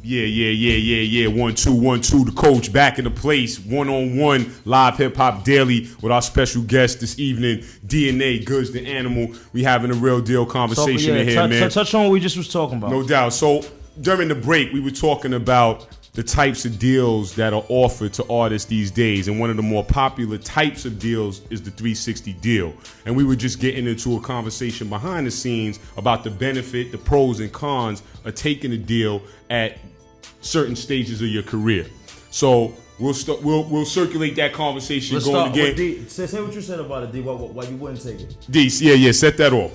Yeah. 1 2 1 2. The coach back in the place. 1-on-1 live hip hop daily with our special guest this evening, DNA GOODZ DNA. We having a real deal conversation in here, man. Touch on what we just was talking about. No doubt. So during the break, we were talking about the types of deals that are offered to artists these days, and one of the more popular types of deals is the 360 deal. And we were just getting into a conversation behind the scenes about the benefit, the pros and cons of taking a deal at certain stages of your career. So we'll circulate that conversation. Let's going start again. with D. Say what you said about it, D. Why you wouldn't take it? D, yeah, set that off.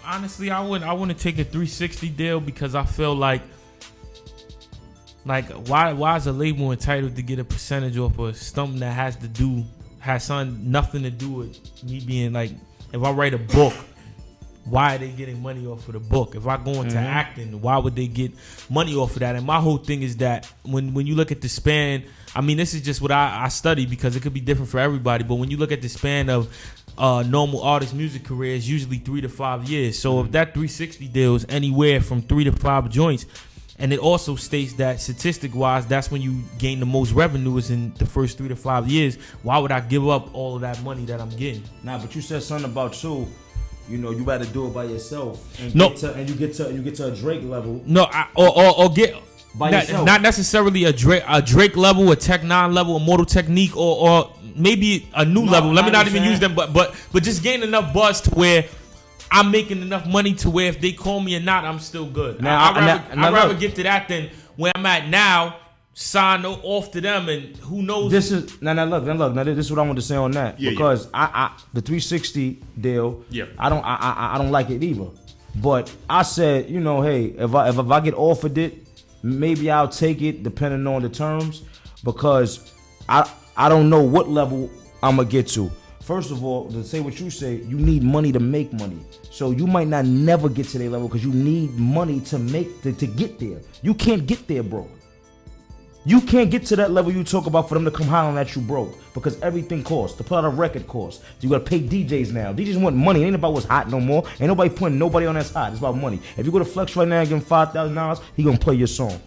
Honestly, I wouldn't take a 360 deal because I feel like why is a label entitled to get a percentage off of something that has nothing to do with me being like, if I write a book, why are they getting money off of the book? If I go into acting, why would they get money off of that? And my whole thing is that when you look at the span, I mean, this is just what I study because it could be different for everybody, but when you look at the span of normal artist music careers, usually 3 to 5 years. So if that 360 deal is anywhere from 3 to 5 joints, and it also states that statistic-wise, that's when you gain the most revenue is in the first 3 to 5 years. Why would I give up all of that money that I'm getting? Nah, but you said something about too. You know, you got to do it by yourself. And no, you get to a Drake level. No, or get by yourself. Not necessarily a Drake level, a Tech 9 level, a Mortal Technique, or maybe a new level. Let me not even use them, but just gain enough buzz to where I'm making enough money to where if they call me or not, I'm still good. I'd rather get to that than where I'm at now, sign off to them, and who knows. This is now this is what I want to say on that because I the 360 deal. Yeah. I don't like it either. But I said, you know, hey, if I get offered it, maybe I'll take it depending on the terms because I don't know what level I'm gonna get to. First of all, to say what you say, you need money to make money. So you might not never get to their level because you need money to get there. You can't get there broke. You can't get to that level you talk about for them to come hollering at you broke because everything costs. To put out a record costs. You gotta pay DJs now. DJs want money. It ain't about what's hot no more. Ain't nobody putting nobody on that's hot. It's about money. If you go to Flex right now and give him $5,000, he gonna play your song.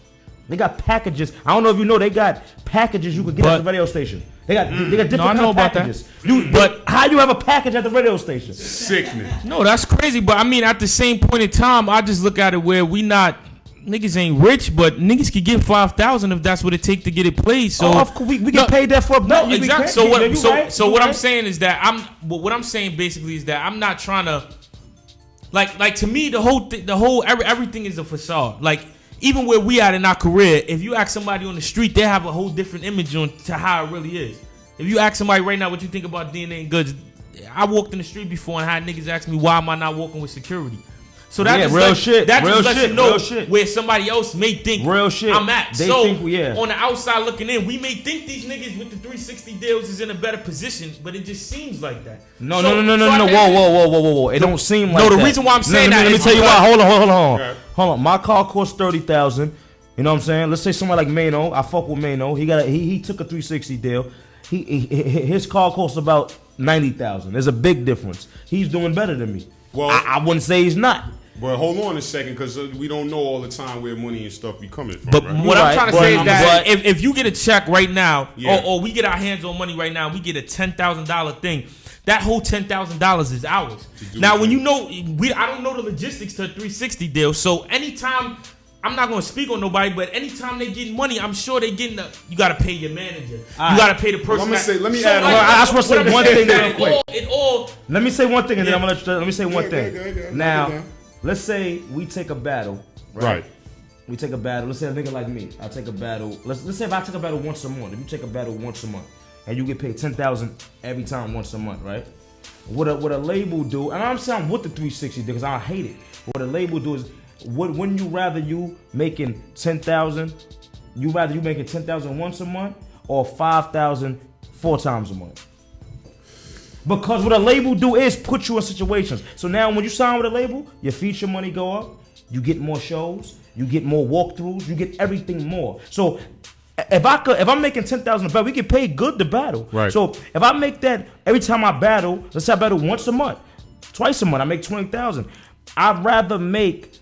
They got packages. I don't know if you know, they got packages you could get at the radio station. They got different kind of packages. But how you have a package at the radio station? Sickening. No, that's crazy. But I mean, at the same point in time, I just look at it where niggas ain't rich, but niggas could get 5,000 if that's what it take to get it played. So of course, we get paid that for no, exactly. So what I'm saying is that what I'm saying basically is that I'm not trying to like to me everything is a facade. Like even where we at in our career, if you ask somebody on the street, they have a whole different image on to how it really is. If you ask somebody right now what you think about DNA and GOODZ, I walked in the street before and had niggas ask me why am I not walking with security. So that just lets you know where somebody else may think I'm at. On the outside looking in, we may think these niggas with the 360 deals is in a better position, but it just seems like that. No. Whoa. It don't seem like that. No, the reason why I'm saying that let me tell you why. Hold on. My car costs $30,000. You know what I'm saying? Let's say somebody like Mano. I fuck with Mano. He took a 360 deal. His car costs about $90,000. There's a big difference. He's doing better than me. Well, I wouldn't say he's not. But hold on a second, because we don't know all the time where money and stuff be coming from. But right? what I'm trying to say is that if you get a check right now, or we get our hands on money right now, we get a $10,000 thing. That whole $10,000 is ours. Now, when you know, I don't know the logistics to a 360 deal. So anytime, I'm not going to speak on nobody, but anytime they get money, I'm sure they getting you got to pay your manager. You got to pay the person. Let me add. I just want to say one thing real quick. Let me say one thing, and then Yeah. I'm going to let me say one thing. Go Now, let's say we take a battle, right? We take a battle. Let's say a nigga like me. I take a battle. Let's say if I take a battle once a month. If you take a battle once a month, and you get paid $10,000 every time once a month, right? What a label do, and I'm saying with the 360 because I hate it. What a label do is, wouldn't you rather you making $10,000? You rather you making $10,000 once a month or $5,000 4 times a month? Because what a label do is put you in situations. So now when you sign with a label, your feature money go up, you get more shows, you get more walkthroughs, you get everything more. So if I'm making $10,000 a battle, we get paid good to battle. Right. So if I make that every time I battle, let's say I battle once a month, twice a month, I make $20,000. I'd rather make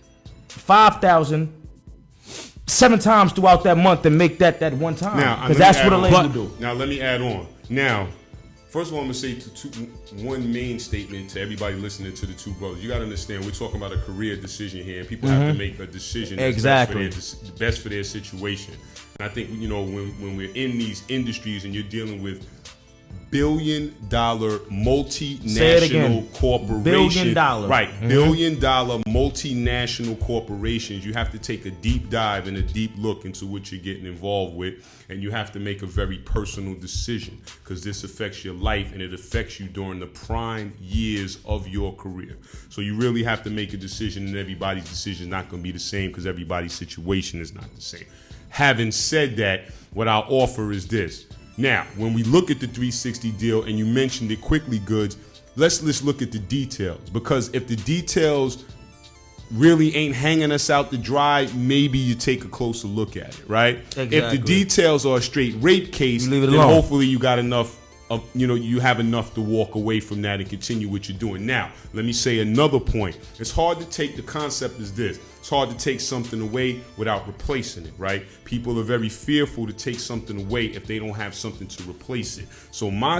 $5,000 7 times throughout that month and make that one time. Now, Because that's what a label do. Now, let me add on. Now, first of all, I'm going to say one main statement to everybody listening to the two brothers. You got to understand, we're talking about a career decision here, and people have to make a decision that's best for their situation. And I think, when we're in these industries and you're dealing with billion-dollar multinational corporations. $1 billion. Right. Billion-dollar multinational corporations. You have to take a deep dive and a deep look into what you're getting involved with. And you have to make a very personal decision because this affects your life and it affects you during the prime years of your career. So you really have to make a decision, and everybody's decision is not going to be the same because everybody's situation is not the same. Having said that, what I'll offer is this. Now, when we look at the 360 deal, and you mentioned it quickly, Goods, let's look at the details. Because if the details really ain't hanging us out to dry, maybe you take a closer look at it, right? Exactly. If the details are a straight rape case, leave it then alone. hopefully you got enough of, you have enough to walk away from that and continue what you're doing. Now, let me say another point. It's hard to take, the concept is this. It's hard to take something away without replacing it, right? People are very fearful to take something away if they don't have something to replace it. So my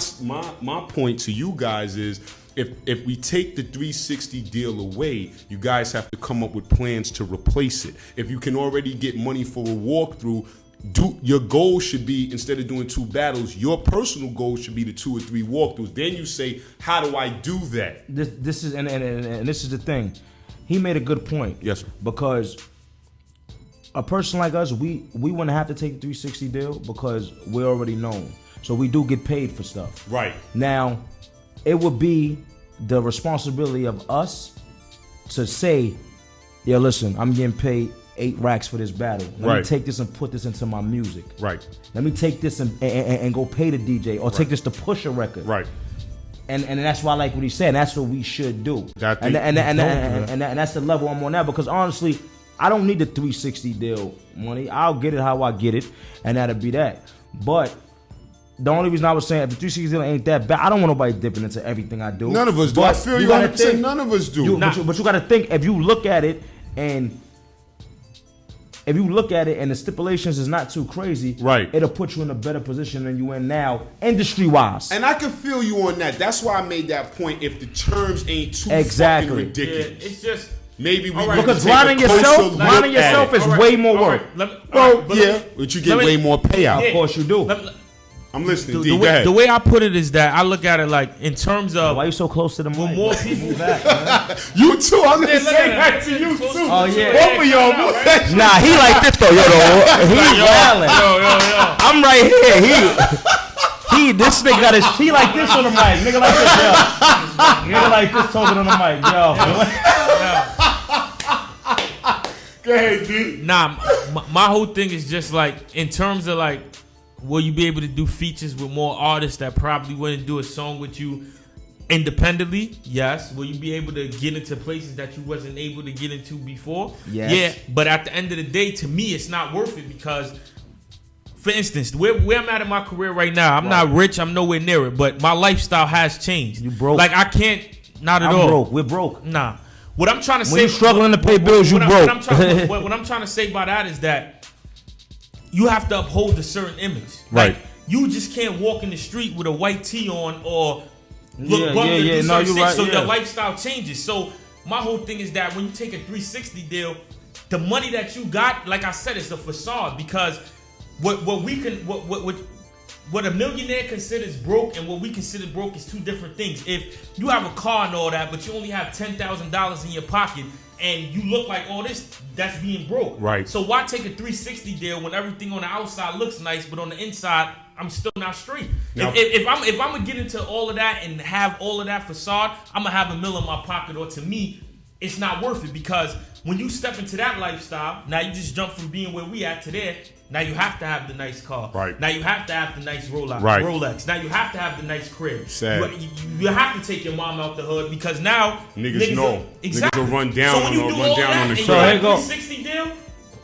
point to you guys is, if we take the 360 deal away, you guys have to come up with plans to replace it. If you can already get money for a walkthrough, your goal should be, instead of doing 2 battles, your personal goal should be the 2 or 3 walkthroughs. Then you say, how do I do that? This is and this is the thing. He made a good point. Yes, sir. Because a person like us, we wouldn't have to take a 360 deal because we're already known. So we do get paid for stuff. Right. Now, it would be the responsibility of us to say, yeah, listen, I'm getting paid 8 racks for this battle. Let me take this and put this into my music. Right. Let me take this and go pay the DJ, or take this to push a record. Right. And that's why I like what he said. And that's what we should do. And that's the level I'm on now. Because honestly, I don't need the 360 deal money. I'll get it how I get it, and that'll be that. But the only reason I was saying if the 360 deal ain't that bad, I don't want nobody dipping into everything I do. None of us do. But I feel you gotta 100%. think, None of us do. But you got to think, if you look at it and the stipulations is not too crazy, right, it'll put you in a better position than you in now, industry-wise. And I can feel you on that. That's why I made that point. If the terms ain't too exactly fucking ridiculous, yeah, it's just maybe we because grinding yourself is way more work. But you get way more payout. Of course you do. I'm listening. The way I put it is that I look at it like in terms of why you so close to the mic? More people back, man. You too. I'm gonna say that to you too. Oh yeah. Both of y'all. Nah, he like this though, He's wildin'. Yo. I'm right here. This nigga got he like this on the mic. Nigga like this, yo. Nigga like this talking on the mic, yo. Go ahead, D. Nah, my whole thing is just like in terms of like, will you be able to do features with more artists that probably wouldn't do a song with you independently? Yes. Will you be able to get into places that you wasn't able to get into before? Yes. Yeah. But at the end of the day, to me, it's not worth it because, for instance, where I'm at in my career right now, I'm not rich. I'm nowhere near it. But my lifestyle has changed. You broke. Like I can't. Not at all. I'm broke. We're broke. Nah. What I'm trying to say. When you're struggling to pay bills, you broke. What I'm trying to say by that is that you have to uphold a certain image. Right. Like, you just can't walk in the street with a white tee on or look yeah. No, you're right. So your lifestyle changes. So my whole thing is that when you take a 360 deal, the money that you got, like I said, is a facade because what a millionaire considers broke and what we consider broke is 2 different things. If you have a car and all that, but you only have $10,000 in your pocket and you look like all this, that's being broke. Right. So why take a 360 deal when everything on the outside looks nice, but on the inside, I'm still not straight? Now, if I'm gonna get into all of that and have all of that facade, I'm gonna have $1 million in my pocket, or to me, it's not worth it because when you step into that lifestyle, now you just jump from being where we at to there. Now you have to have the nice car. Right. Now you have to have the nice Rolex. Right. Rolex. Now you have to have the nice crib. Sad. You have to take your mom out the hood because now niggas know. Exactly. Niggas will run down so when you do all that on the and show. you have Here you go. 360 deal,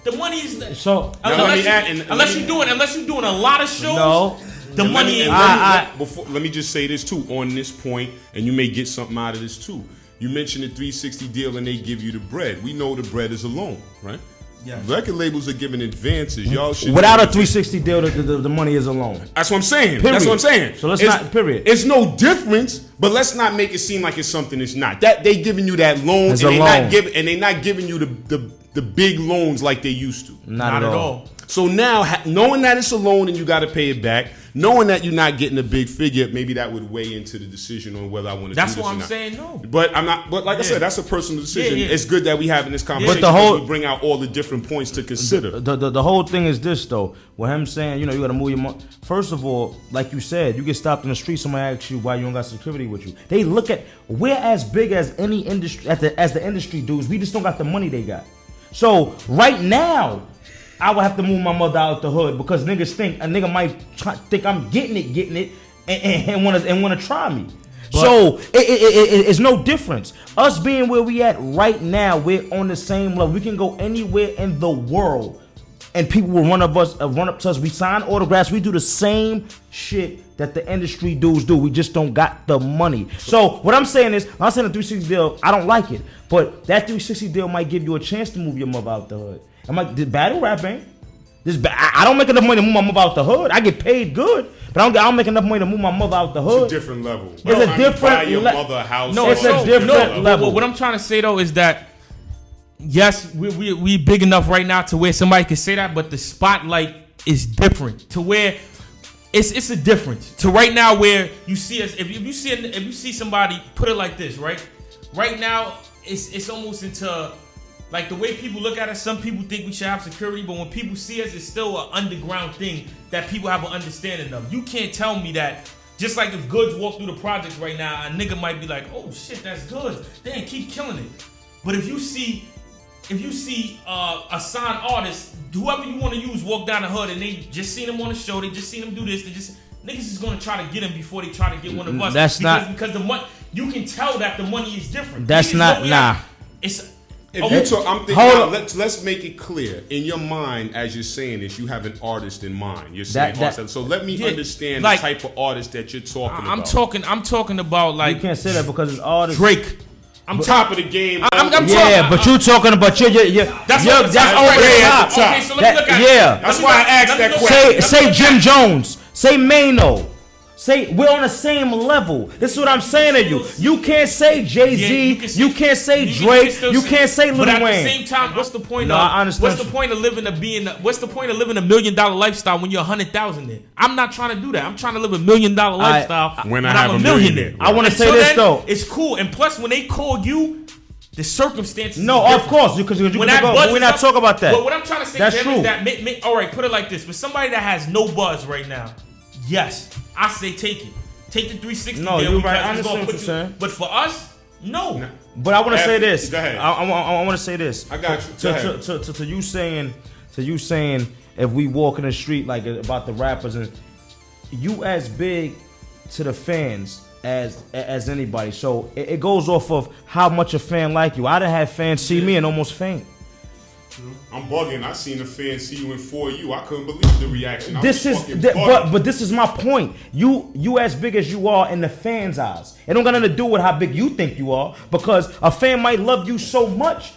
the money is So unless you're doing a lot of shows. No. The money ain't let me just say this too on this point, and you may get something out of this too. You mentioned the 360 deal and they give you the bread. We know the bread is a loan, right? Yes. Record labels are giving advances. Y'all should Without a 360 deal, the money is a loan. That's what I'm saying. Period. That's what I'm saying. So let's not. Period. It's no difference, but let's not make it seem like it's something it's not. That they giving you that loan, It's and a they loan. not giving you the big loans like they used to. Not at all. So now, knowing that it's a loan and you got to pay it back, knowing that you're not getting a big figure, maybe that would weigh into the decision on whether I want to do this or not. That's why I'm saying no. But I'm not. But like I said, that's a personal decision. Yeah. It's good that we having this conversation. But the whole- we bring out all the different points to consider. The whole thing is this though. With him saying, you got to move your money. First of all, like you said, you get stopped in the street. Somebody asks you why you don't got security with you. They look at we're as big as any industry as the industry dudes. We just don't got the money they got. So right now, I would have to move my mother out the hood because niggas think a nigga might think I'm getting it, and want to try me. So it's no difference. Us being where we at right now, we're on the same level. We can go anywhere in the world, and people will run up to us. We sign autographs. We do the same shit that the industry dudes do. We just don't got the money. So what I'm saying is, I'm saying a 360 deal. I don't like it, but that 360 deal might give you a chance to move your mother out the hood. I'm like, the battle rap ain't. I don't make enough money to move my mother out the hood. I get paid good, but I don't make enough money to move my mother out the hood. It's a different level. It's a different buy your mother a house. No, it's a different level. What I'm trying to say though is that yes, we big enough right now to where somebody can say that, but the spotlight is different to where it's a difference to right now where you see us. If you see somebody, put it like this, right? Right now, it's almost into like the way people look at us. Some people think we should have security, but when people see us, it's still an underground thing that people have an understanding of. You can't tell me that. Just like if GOODZ walk through the projects right now, a nigga might be like, "Oh shit, that's GOODZ. Damn, keep killing it." But if you see a signed artist, whoever you want to use, walk down the hood and they just seen him on the show, they just seen him do this, niggas is gonna try to get him before they try to get one of us. Because the money, you can tell that the money is different. That's Niggas not know nah. It's If you talk, I'm thinking. Let's make it clear in your mind as you're saying this. You have an artist in mind. You're saying artist. So let me understand like, the type of artist that you're talking I'm about. I'm talking about like You can't say that because it's artists. Drake. I'm top of the game. I'm Yeah, but you talking about you're That's over the top. Okay, so let me look at it. Yeah. That's why I asked that question. Say Jim Jones. Say Mano. Say we're on the same level. This is what I'm saying to you. You can't say Jay-Z. You can't say Drake. You can't say Lil Wayne. But at the same time, what's the point? I understand. What's the point of living What's the point of living $1 million lifestyle when you're 100,000 in? I'm not trying to do that. I'm trying to live $1 million lifestyle when I I'm have a millionaire. $1 million. I want to say this though. It's cool. And plus, when they call you, the circumstances. No, is of course, because you when can go. We're not talking about that. But what I'm trying to say, That's Jim, true. is that all right, put it like this: for somebody that has no buzz right now, yes, I say take it. Take the 360 No, deal you're because right. I it's gonna understand what put you're you. saying. But for us, no. But I want to say this. Go ahead. I want to say this. I got you. Go ahead. To you saying if we walk in the street like about the rappers and you as big to the fans as anybody. So it goes off of how much a fan like you. I done had fans see me and almost faint. I'm bugging. I seen a fan see you in 4U. I couldn't believe the reaction. But this is my point. You as big as you are in the fans' eyes. It don't got nothing to do with how big you think you are, because a fan might love you so much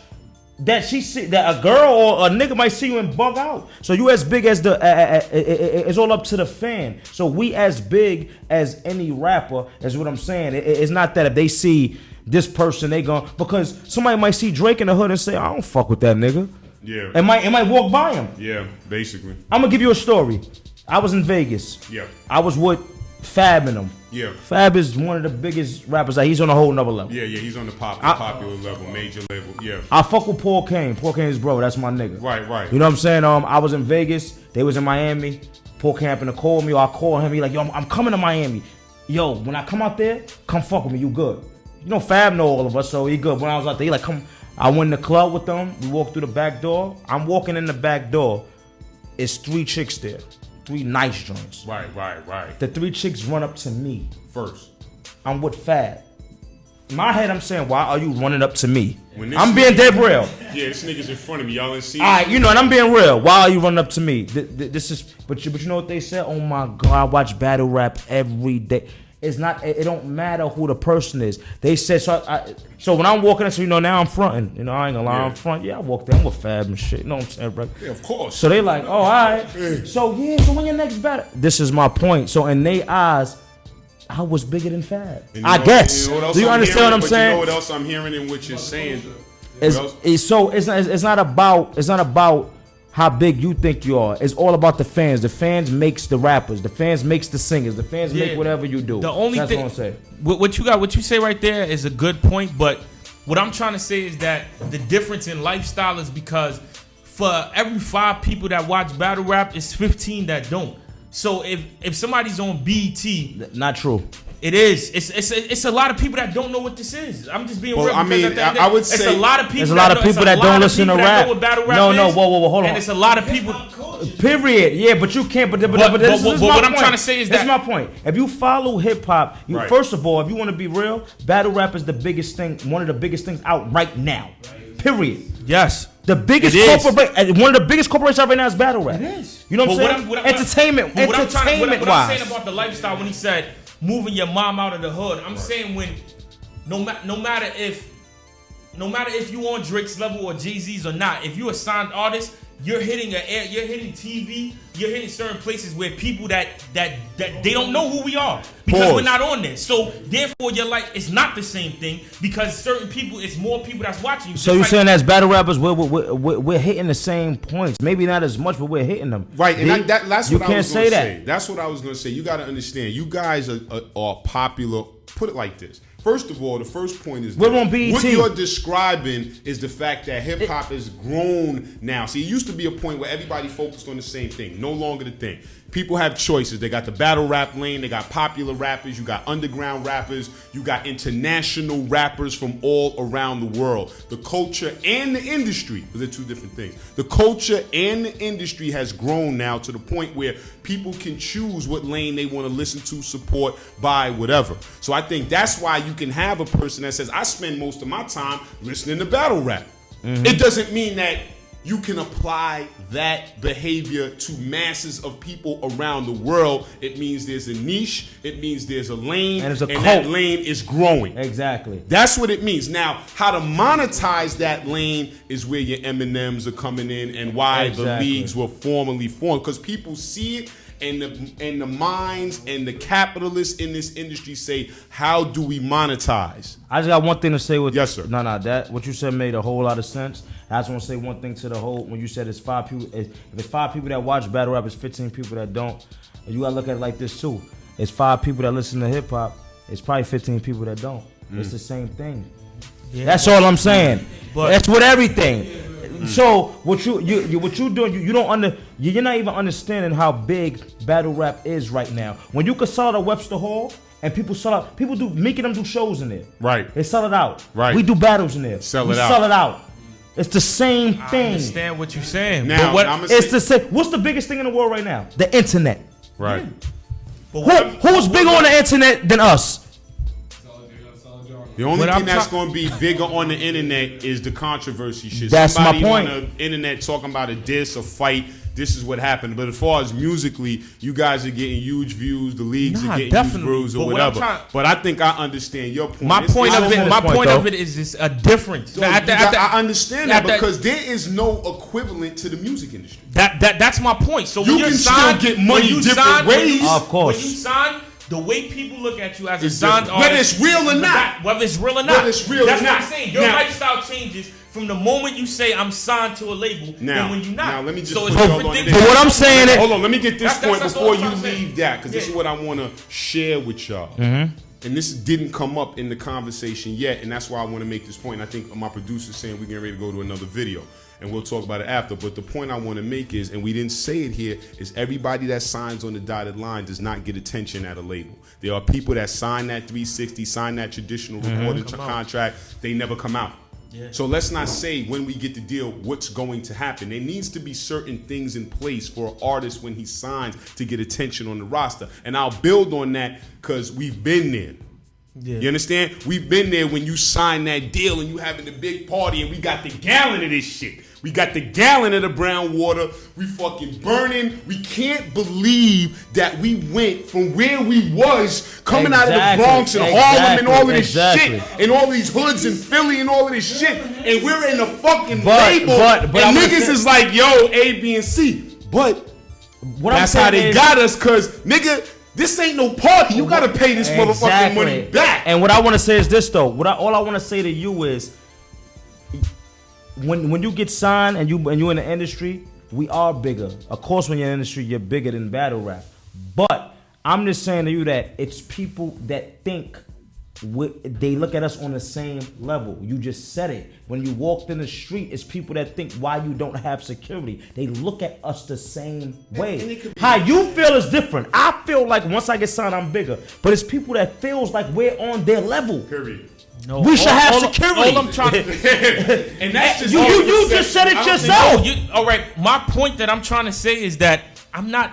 that that a girl or a nigga might see you and bug out. So you as big as it's all up to the fan. So we as big as any rapper is what I'm saying. It's not that if they see this person they gon' because somebody might see Drake in the hood and say I don't fuck with that nigga. Yeah. It might walk by him. Yeah, basically. I'm gonna give you a story. I was in Vegas. Yeah. I was with Fab and them. Yeah. Fab is one of the biggest rappers. He's on a whole nother level. Yeah, he's on the popular level, major level. Yeah. I fuck with Paul Kane. Paul Kane's bro. That's my nigga. Right. You know what I'm saying? I was in Vegas. They was in Miami. Paul Kane happened to call me, or I call him. He like, yo, I'm coming to Miami. Yo, when I come out there, come fuck with me. You good? You know, Fab know all of us, so he good. When I was out there, he like, come. I went in the club with them. We walked through the back door. I'm walking in the back door. It's 3 chicks there. 3 nice joints. Right. The 3 chicks run up to me. First. I'm with Fab. In my head, I'm saying, why are you running up to me? I'm being dead real. Yeah, this nigga's in front of me. Y'all ain't see. All right, and I'm being real. Why are you running up to me? This is, but you know what they said? Oh my God, I watch battle rap every day. It's not. It don't matter who the person is. They said so. So when I'm walking, so now I'm fronting. I ain't gonna lie, I'm front. Yeah, I walked there. I'm with Fab and shit. You know what I'm saying, bro? Yeah, of course. So they like, oh, all right. So when your next battle? This is my point. So in their eyes, I was bigger than Fab. I guess. Do you understand what I'm saying? You know what else I'm hearing in what you're saying? It's not about how big you think you are. It's all about the fans. The fans makes the rappers. The fans makes the singers. The fans make whatever you do. The only That's thing, what I'm saying. What you say right there is a good point. But what I'm trying to say is that the difference in lifestyle is because for every 5 people that watch battle rap, it's 15 that don't. So if somebody's on BET, not true. It is. It's a lot of people that don't know what this is. I'm just being real. I mean, I would say it's a lot of people. There's a lot of people that don't listen to rap. No, whoa, hold on. And it's a lot of people. Period. Yeah, but you can't. But this is my what point. I'm trying to say is that's my point. If you follow hip hop, first of all, if you want to be real, battle rap is the biggest thing. One of the biggest things out right now. Period. Yes. The biggest corporation, one of the biggest corporations out right now is battle rap. It is. You know what I'm saying? Entertainment wise. What I'm saying about the lifestyle when he said moving your mom out of the hood, I'm saying when no matter if you on Drake's level or Jay-Z's or not, if you a signed artist, you're hitting TV, you're hitting certain places where people that they don't know who we are because we're not on there. So therefore, you're like, it's not the same thing because certain people, it's more people that's watching you. So you're saying as battle rappers, we're hitting the same points, maybe not as much, but we're hitting them. Right, and that's what I was going to say. That. That's what I was going to say. You got to understand, you guys are popular. Put it like this. First of all, the first point is we're on BET. What you're describing is the fact that hip hop has grown now. See, it used to be a point where everybody focused on the same thing. No longer the thing. People have choices. They got the battle rap lane. They got popular rappers. You got underground rappers. You got international rappers from all around the world. The culture and the industry, because they're two different things. The culture and the industry has grown now to the point where people can choose what lane they want to listen to, support, buy, whatever. So I think that's why you can have a person that says, I spend most of my time listening to battle rap. Mm-hmm. It doesn't mean that you can apply that behavior to masses of people around the world. It means there's a niche. It means there's a lane. And that lane is growing. Exactly. That's what it means. Now, how to monetize that lane is where your M&Ms are coming in and why the leagues were formally formed. Because people see it. And the minds and the capitalists in this industry say, how do we monetize? I just got one thing to say with yes, sir. No, that what you said made a whole lot of sense. I just want to say one thing to the whole when you said it's 5 people. If it's 5 people that watch battle rap, it's 15 people that don't. And you gotta look at it like this too. It's 5 people that listen to hip hop. It's probably 15 people that don't. It's the same thing. Yeah, that's all I'm saying. But that's with everything. So what you doing? You're not even understanding how big battle rap is right now. When you can sell it at Webster Hall and people sell out, people making them do shows in there. Right. They sell it out. Right. We do battles in there. Sell it out. It's the same thing. I understand what you're saying. Now, it's the same. What's the biggest thing in the world right now? The internet. Right. Who's bigger on the internet than us? The only thing that's going to be bigger on the internet is the controversy shit. That's Somebody my point. on the internet talking about a diss, a fight. This is what happened. But as far as musically, you guys are getting huge views. The leagues are getting huge views or whatever. But I think I understand your point. My point of it is it's a difference. I understand that because there is no equivalent to the music industry. That's my point. So you can still get money different ways. Of course. When you sign, the way people look at you as a signed artist, whether it's real or not. That's what I'm saying. Your lifestyle changes from the moment you say I'm signed to a label than when you're not. Now let me just so put it's different things. But what I'm saying is, hold on, let me get this point before you leave saying. that, because this is what I want to share with y'all. Mm-hmm. And this didn't come up in the conversation yet, and that's why I want to make this point. I think my producer's saying we're getting ready to go to another video. And we'll talk about it after. But the point I want to make is, and we didn't say it here, is everybody that signs on the dotted line does not get attention at a label. There are people that sign that 360, sign that traditional recording contract. They never come out. Yeah. So let's not say when we get the deal what's going to happen. There needs to be certain things in place for an artist when he signs to get attention on the roster. And I'll build on that because we've been there. Yeah. You understand? We've been there when you sign that deal and you having the big party and we got the gallon of this shit. We got the gallon of the brown water. We fucking burning. We can't believe that we went from where we was coming out of the Bronx and Harlem and all of this shit and all these hoods in Philly and all of this shit, and we're in the fucking label. And niggas is like, yo, A, B, and C. But that's how they got us, cause nigga, this ain't no party. You gotta pay this motherfucking money back. And what I want to say is this though. All I want to say to you is, when you get signed and you in the industry, we are bigger. Of course, when you're in the industry, you're bigger than battle rap. But I'm just saying to you that it's people that think they look at us on the same level. You just said it. When you walked in the street, it's people that think why you don't have security. They look at us the same way. How you feel is different. I feel like once I get signed, I'm bigger. But it's people that feels like we're on their level. Period. No, we should have security. All I'm trying to, and that's just you just said it yourself. All right, my point that I'm trying to say is that I'm not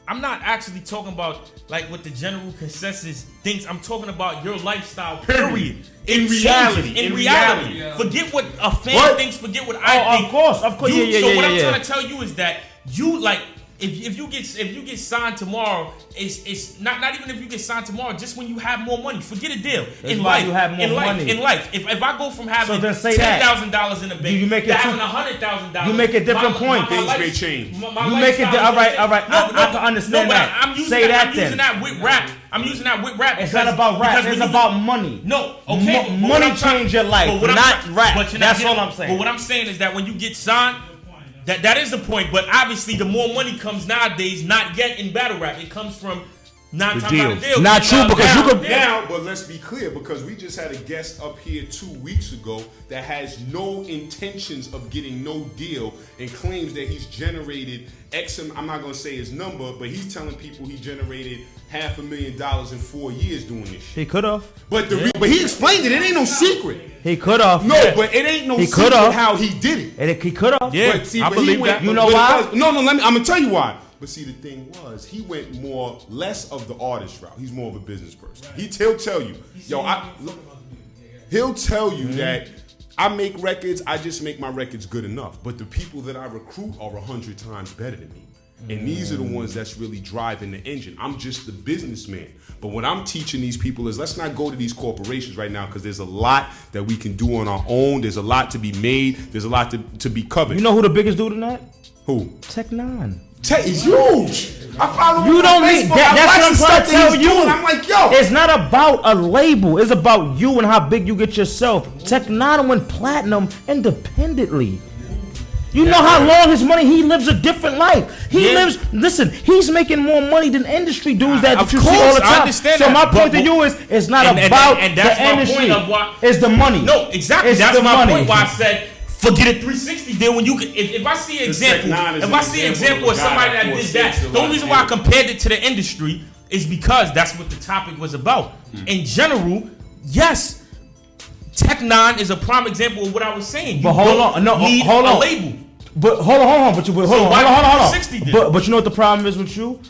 actually talking about like what the general consensus thinks. I'm talking about your lifestyle. Period. In reality. Yeah. Forget what a fan thinks. Forget what I think. Of course. So what I'm trying to tell you is that you like. If you get signed tomorrow, it's not even if you get signed tomorrow. Just when you have more money, forget a deal. In life, if I go from having $10,000 in the bank to having $100,000, you make a different point. Things may change. You make it all right. I can understand that. I'm using that with rap. It's not about rap. It's about money. No, okay. Money change your life, not rap. That's all I'm saying. But what I'm saying is that when you get signed. That is the point, but obviously the more money comes nowadays, not yet in battle rap. It comes from non-deal. Not true, because you could now, but let's be clear, because we just had a guest up here 2 weeks ago that has no intentions of getting no deal and claims that he's generated X. I'm not gonna say his number, but he's telling people he generated $500,000 in 4 years doing this shit. He could have, but he explained it. It ain't no secret. He could have. No, but it ain't no secret how he did it. He could have. Yeah, I believe that. You know why? No. I'm gonna tell you why. But see, the thing was, he went less of the artist route. He's more of a business person. He'll tell you, he'll tell you that I make records. I just make my records good enough. But the people that I recruit are 100 times better than me. And these are the ones that's really driving the engine. I'm just the businessman. But what I'm teaching these people is let's not go to these corporations right now because there's a lot that we can do on our own. There's a lot to be made. There's a lot to be covered. You know who the biggest dude in that? Who? Tech Nine. Tech is huge. I follow you don't need that. That's what I'm trying to tell you. I'm like, yo. It's not about a label. It's about you and how big you get yourself. Tech Nine went platinum independently. You know how long his money, he lives a different life. Listen, he's making more money than industry dudes that you see all the time. I understand so my point to you is, it's not about the industry. It's the money. No, exactly. That's my point why I said, forget a 360 deal when you can. If I see an example, of somebody that did that, the only reason why I compared it to the industry is because that's what the topic was about. In general, yes, Tech Nine is a prime example of what I was saying. But hold on, hold on. A label. But hold on. But hold on. But you know what the problem is with you?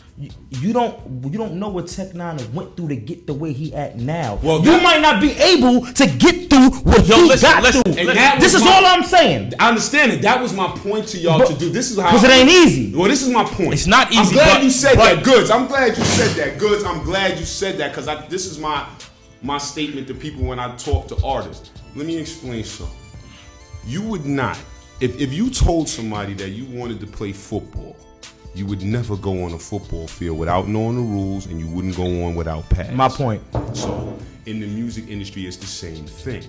You don't know what Tech Nine went through to get the way he at now. Well, you might not be able to get through what he got through. This is all I'm saying. I understand it. That was my point to y'all to do. This is how. Because it ain't easy. Well, this is my point. It's not easy. I'm glad you said that, Goods. I'm glad you said that, Goods. I'm glad you said that because this is my statement to people when I talk to artists. Let me explain something. You would not. If you told somebody that you wanted to play football, you would never go on a football field without knowing the rules, and you wouldn't go on without pads. My point. So, in the music industry, it's the same thing.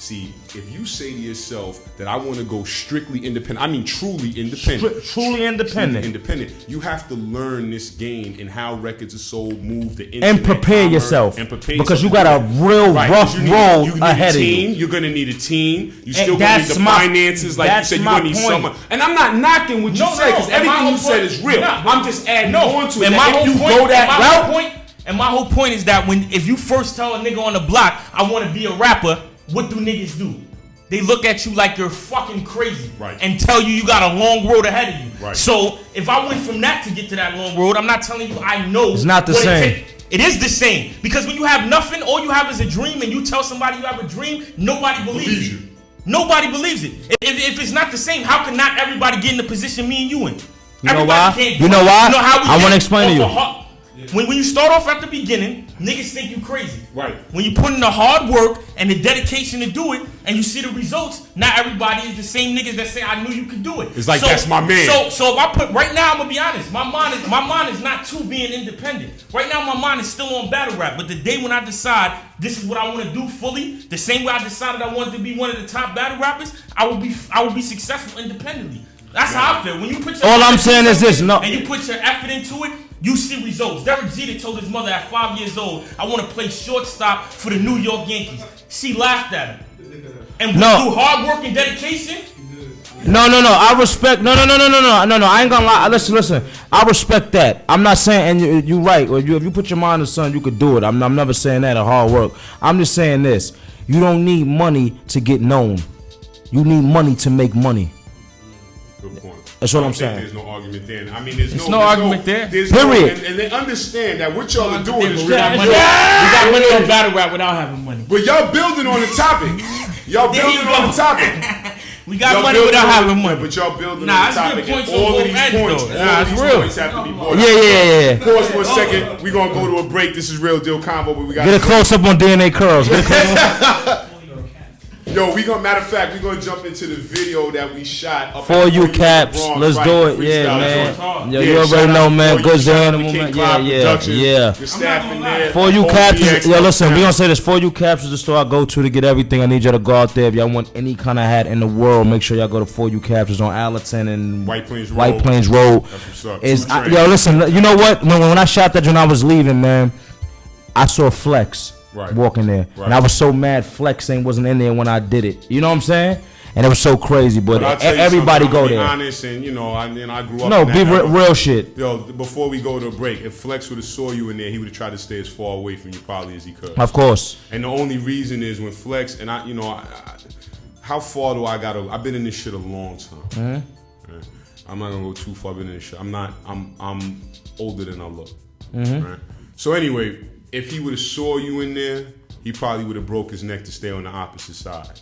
See, if you say to yourself that I want to go strictly independent, I mean truly independent. Truly independent. You have to learn this game and how records are sold, move the internet. And prepare yourself. Because you got a real rough road ahead of you. You're going to need a team. You still going to need the finances. Like you said, you're going to need someone. And I'm not knocking what you said because everything you said is real. I'm just adding on to it. If you go that route. And my whole point is that if you first tell a nigga on the block, I want to be a rapper, what do niggas do? They look at you like you're fucking crazy, and tell you got a long road ahead of you. So if I went from that to get to that long road, I'm not telling you I know. It's not the same. It is the same because when you have nothing, all you have is a dream, and you tell somebody you have a dream, nobody believes you. Nobody believes it. If it's not the same, how can not everybody get in the position me and you in? You know why? You know why? I want to explain to you. When you start off at the beginning, niggas think you crazy. Right. When you put in the hard work and the dedication to do it, and you see the results, not everybody is the same niggas that say I knew you could do it. It's like that's my man. So if I put right now, I'm gonna be honest. My mind is not to being independent. Right now, my mind is still on battle rap. But the day when I decide this is what I want to do fully, the same way I decided I wanted to be one of the top battle rappers, I will be successful independently. That's how I feel. When you put your all I'm saying is this, no, and you put your effort into it, you see results. Derek Jeter told his mother at 5 years old, I want to play shortstop for the New York Yankees. She laughed at him. And through hard work and dedication. No. I respect. No. I ain't gonna lie. Listen. I respect that. I'm not saying, and you're right. If you put your mind to something, you could do it. I'm never saying that or hard work. I'm just saying this. You don't need money to get known. You need money to make money. Good point. That's what I'm saying. There's no argument there. I mean, there's no argument there. Period. And they understand that what y'all are doing is we got money on battle rap without having money. But y'all building on the topic. Y'all building on the topic. We got money without having money. But y'all building on the topic. And all of these points, points have to be brought up. Yeah. Pause for a second. We're going to go to a break. This is Real Deal Convo. But we got get a close up on DNA curls. Yo, matter of fact, we're gonna jump into the video that we shot up for you Caps. Let's do it, yeah, man. Yo, you already know, man. GOODZ DNA, man. Yeah. The staff in there. For you Caps, yo, listen, we gonna say this. For you Caps is the store I go to get everything. I need y'all to go out there. If y'all want any kind of hat in the world, make sure y'all go to For You Caps. It's on Allerton and White Plains Road. That's what's up. Yo, listen, you know what? When I shot that when I was leaving, man, I saw Flex. Right. Walking there, and I was so mad Flex wasn't in there when I did it. You know what I'm saying? And it was so crazy, but everybody go there. Honest, and I grew up. No, be real shit. Yo, before we go to a break, if Flex would have saw you in there, he would have tried to stay as far away from you probably as he could. Of course. And the only reason is when Flex and how far do I gotta? I've been in this shit a long time. Mm-hmm. Right? I'm not gonna go too far. I've been in this shit. I'm older than I look. Mm-hmm. Right? So anyway. If he would have saw you in there, he probably would have broke his neck to stay on the opposite side.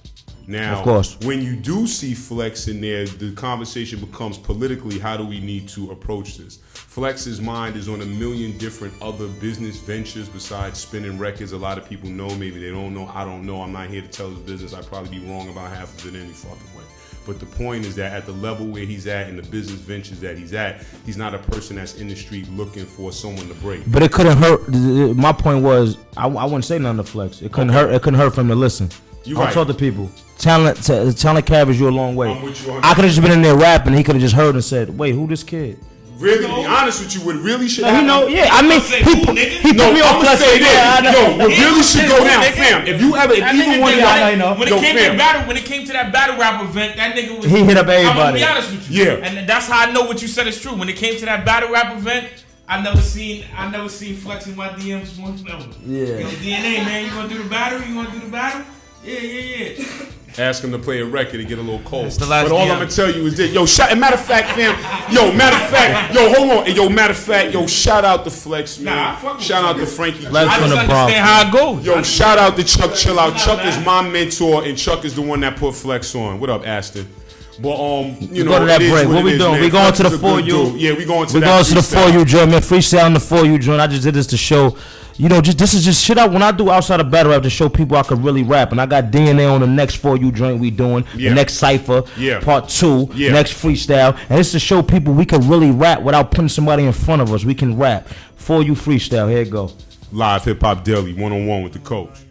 Now, of course, when you do see Flex in there, the conversation becomes politically, how do we need to approach this? Flex's mind is on a million different other business ventures besides spinning records. A lot of people know, maybe they don't know. I don't know. I'm not here to tell his business. I'd probably be wrong about half of it any fucking way. But the point is that at the level where he's at and the business ventures that he's at, he's not a person that's in the street looking for someone to break. But it couldn't hurt. My point was, I wouldn't say nothing to Flex. It couldn't hurt. It couldn't hurt for him to listen. I talk to people. Talent carries you a long way. I could have just been in there rapping. He could have just heard and said, "Wait, who this kid?" Really, to be honest with you, what really should happen? I mean, he put me on Flex. What really should go down, fam? If either one of y'all, when it came to that battle rap event, that nigga was. He hit up everybody. I'm gonna be honest with you. Yeah. And that's how I know what you said is true. When it came to that battle rap event, I never seen Flex in my DMs once ever. Yeah. Yo, DNA, man, you gonna do the battle? You gonna do the battle? Yeah. Ask him to play a record and get a little cold. But all I'm gonna tell you is this. Matter of fact, fam. Matter of fact, shout out to Flex, man. Shout out to Frankie. I just understand how it goes. Yo, shout out to Chuck Chill Out. Chuck is my mentor, and Chuck is the one that put Flex on. What up, Aston? But go to that break. What we doing? We going to the For You. Yeah, we going to we that. Going to the For You joint, man. Freestyle the For You joint. I just did this to show. This is just shit when I do outside of battle rap to show people I could really rap. And I got DNA on the next For You joint we doing, the next cypher, part 2, next freestyle. And it's to show people we can really rap without putting somebody in front of us. We can rap. For You freestyle. Here it go. Live Hip Hop Daily, 1-on-1 with the coach.